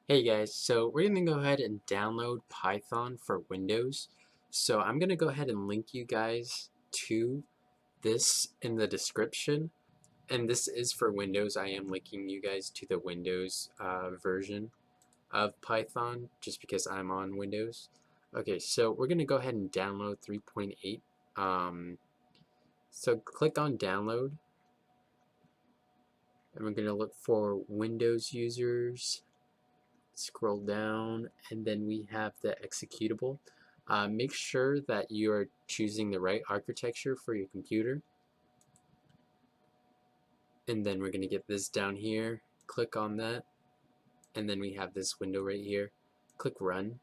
Hey guys, so we're going to go ahead and download Python for Windows. So I'm going to go ahead and link you guys to this in the description. And this is for Windows. I am linking you guys to the Windows version of Python just because I'm on Windows. Okay, so we're going to go ahead and download 3.8. So click on download and we're going to look for Windows users. Scroll down, and then we have the executable. Make sure that you are choosing the right architecture for your computer. And then we're going to get this down here. Click on that. And then we have this window right here. Click Run.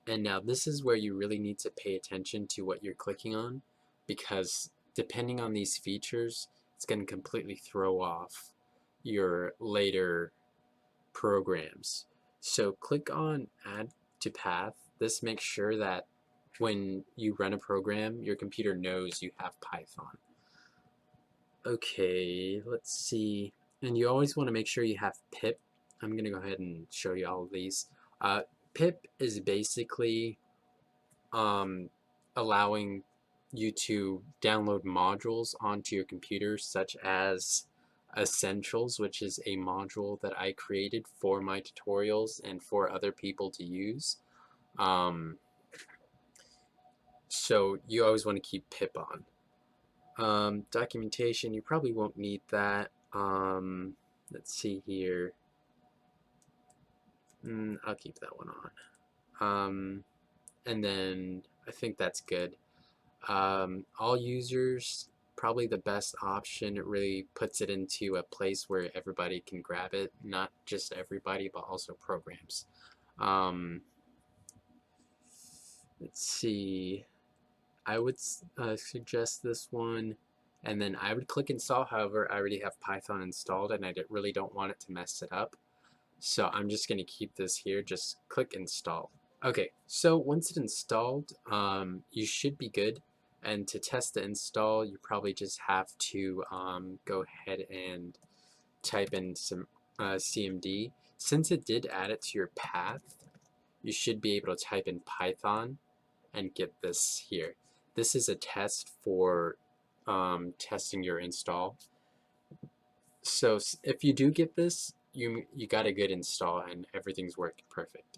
And now this is where you really need to pay attention to what you're clicking on, because depending on these features, it's going to completely throw off your later programs. So click on Add to Path. This makes sure that when you run a program, your computer knows you have Python. Okay, let's see. And you always want to make sure you have pip. I'm going to go ahead and show you all of these. Uh, pip is basically um, allowing you to download modules onto your computer, such as Essentials, which is a module that I created for my tutorials and for other people to use. Um, so you always want to keep pip on. Documentation, you probably won't need that. Let's see here. I'll keep that one on. And then I think that's good. All users, probably the best option. It really puts it into a place where everybody can grab it, not just everybody, but also programs. Um, let's see. I would suggest this one, and then I would click install. However, I already have Python installed, and I really don't want it to mess it up. So I'm just going to keep this here. Just click install. Okay, so once it's installed, you should be good. And to test the install, you probably just have to go ahead and type in some CMD. Since it did add it to your path, you should be able to type in Python and get this here. This is a test for testing your install. So if you do get this, you got a good install and everything's working perfect.